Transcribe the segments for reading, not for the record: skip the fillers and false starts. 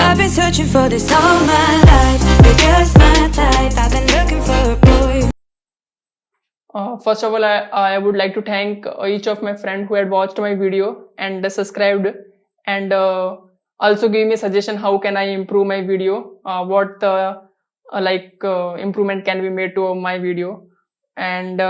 I've been searching for this all my life. You're just my type. I've been looking for a boy. First of all, I would like to thank each of my friend who had watched my video and subscribed, and also give me suggestion how can I improve my video, what improvement can be made to my video. And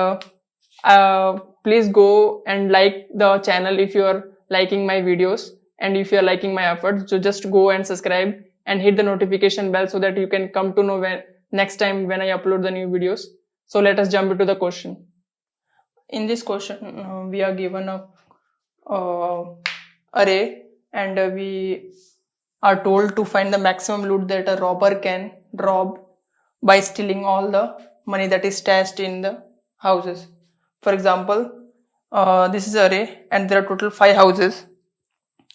please go and like the channel if you are liking my videos, and if you are liking my efforts, so just go and subscribe and hit the notification bell so that you can come to know when next time when I upload the new videos. So let us jump into the question. In this question, we are given a array, and we are told to find the maximum loot that a robber can rob by stealing all the money that is stashed in the houses. For example, this is array and there are total 5 houses,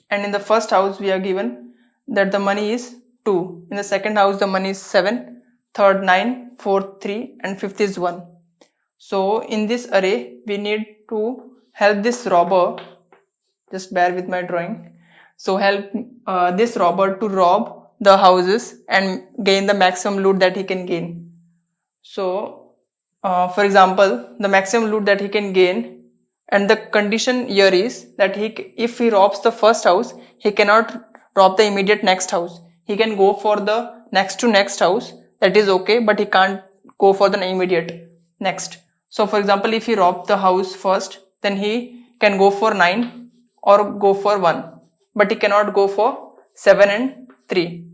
and in the first house we are given that the money is 2. In the second house the money is 7, third 9, fourth 3, and fifth is 1. So in this array we need to help this robber, just bear with my drawing, so help this robber to rob the houses and gain the maximum loot that he can gain. So for example, the maximum loot that he can gain, and the condition here is that if he robs the first house, he cannot rob the immediate next house. He can go for the next to next house, that is okay, but he can't go for the immediate next. So for example, if he robs the house first, then he can go for 9 or go for 1, but he cannot go for 7 and 3.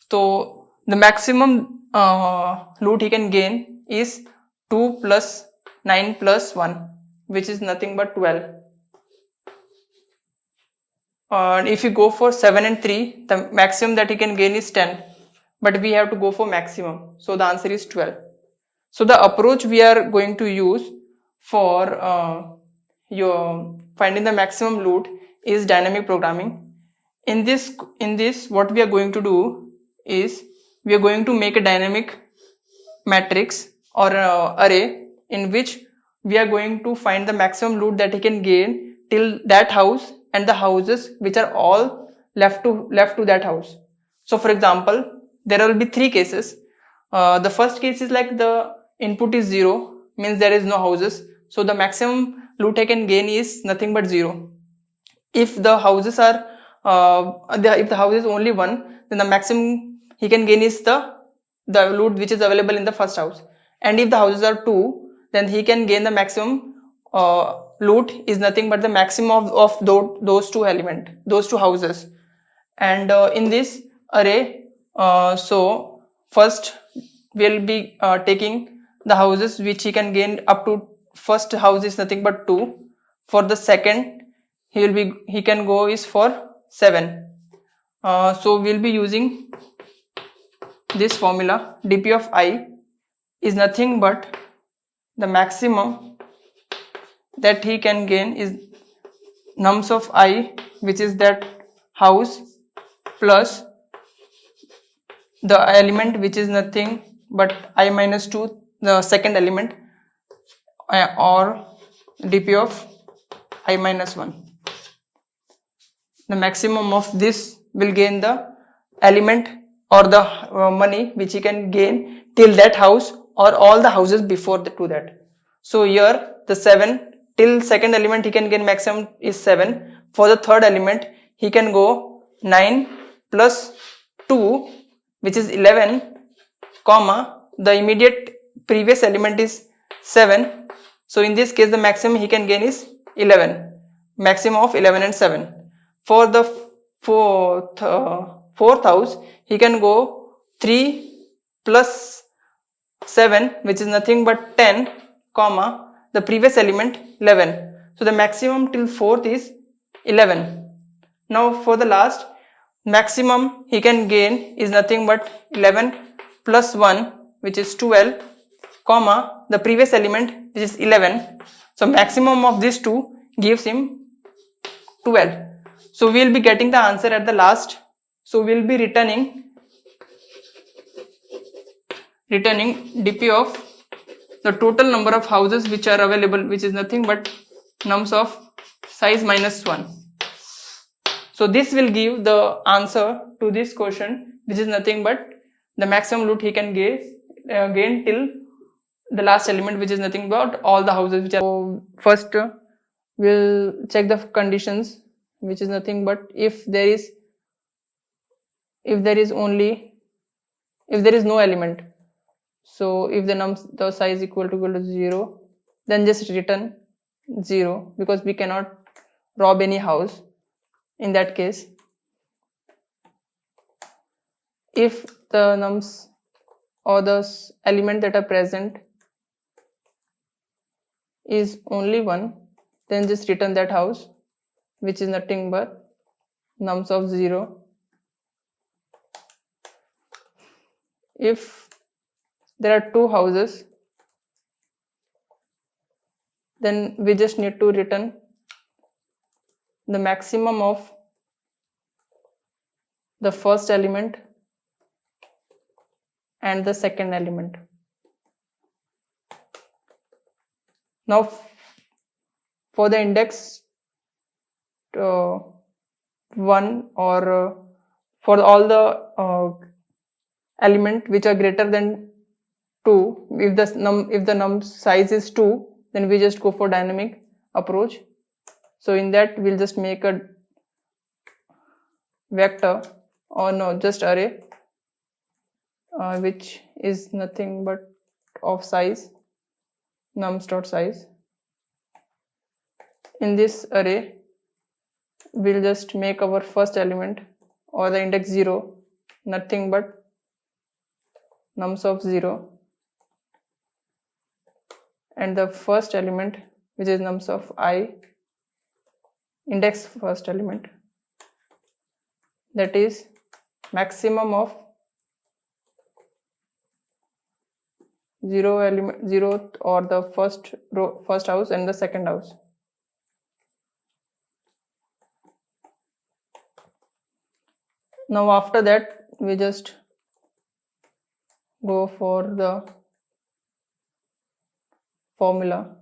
So the maximum loot he can gain is 2 plus 9 plus 1, which is nothing but 12. If you go for 7 and 3, the maximum that he can gain is 10, but we have to go for maximum, so the answer is 12. So the approach we are going to use for your finding the maximum loot is dynamic programming. In this what we are going to do is we are going to make a dynamic matrix or array in which we are going to find the maximum loot that he can gain till that house and the houses which are all left to that house. So for example, there will be 3 cases. The first case is like the input is 0, means there is no houses, so the maximum loot I can gain is nothing but 0. If the houses are if the house is only 1, then the maximum he can gain is the loot which is available in the first house. And if the houses are 2, then he can gain the maximum loot is nothing but the maximum of those two houses. And in this array, so first we'll be taking the houses which he can gain up to first house is nothing but 2. For the second, he can go is for 7. So we'll be using this formula. dp of I is nothing but the maximum that he can gain is nums of I, which is that house, plus the element which is nothing but I minus 2, the second element, or dp of I minus 1. The maximum of this will gain the element or the money which he can gain till that house or all the houses before to that. So here the 7 till second element he can gain maximum is 7. For the third element he can go 9 plus 2, which is 11, comma the immediate previous element is 7. So in this case the maximum he can gain is 11, maximum of 11 and 7. For the fourth house he can go 3 plus 7, which is nothing but 10, comma the previous element 11. So the maximum till fourth is 11. Now for the last, maximum he can gain is nothing but 11 plus 1, which is 12, comma the previous element which is 11. So maximum of these two gives him 12. So we will be getting the answer at the last. So we will be returning dp of the total number of houses which are available, which is nothing but nums of size minus 1. So this will give the answer to this question, which is nothing but the maximum loot he can gain till the last element, which is nothing but all the houses which are. So first we'll check the conditions, which is nothing but if there is no element. So if the size equal to 0, then just return 0, because we cannot rob any house in that case. If the nums or the element that are present is only 1, then just return that house, which is nothing but nums of 0. If there are 2 houses, then we just need to return the maximum of the first element and the second element. Now for the index 1 or for all the element which are greater than 2, if the num size is 2, then we just go for dynamic approach. So in that we'll just make a vector, or no, just array, which is nothing but of size nums.size. In this array we'll just make our first element or the index 0, nothing but nums of 0, and the first element, which is nums of I, index first element, that is maximum of 0th or the first house and the second house. Now after that we just go for the formula.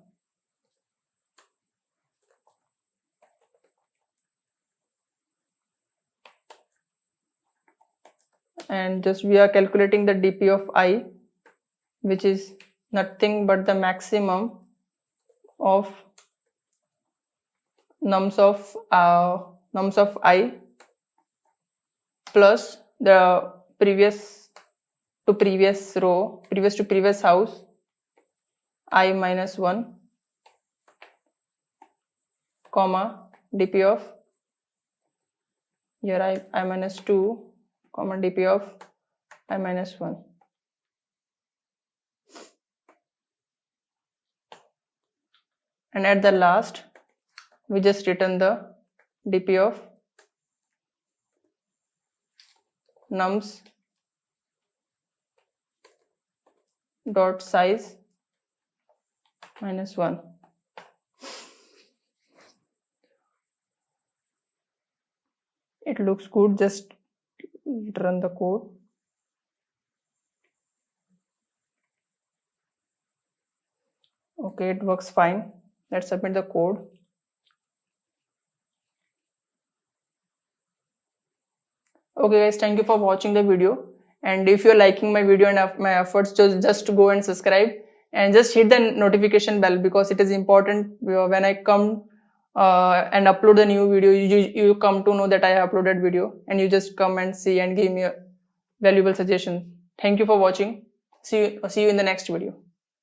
And just we are calculating the dp of I, which is nothing but the maximum of nums of I plus the previous to previous house I minus 1, comma dp of here I minus 2, comma dp of I minus 1. And at the last we just return the dp of nums dot size minus 1. It looks good, just run the code. Okay, it works fine. Let's submit the code. Okay guys, thank you for watching the video, and if you're liking my video and my efforts, just go and subscribe and just hit the notification bell, because it is important. When I come and upload the new video, you come to know that I have uploaded video, and you just come and see and give me a valuable suggestion. Thank you for watching. See you in the next video.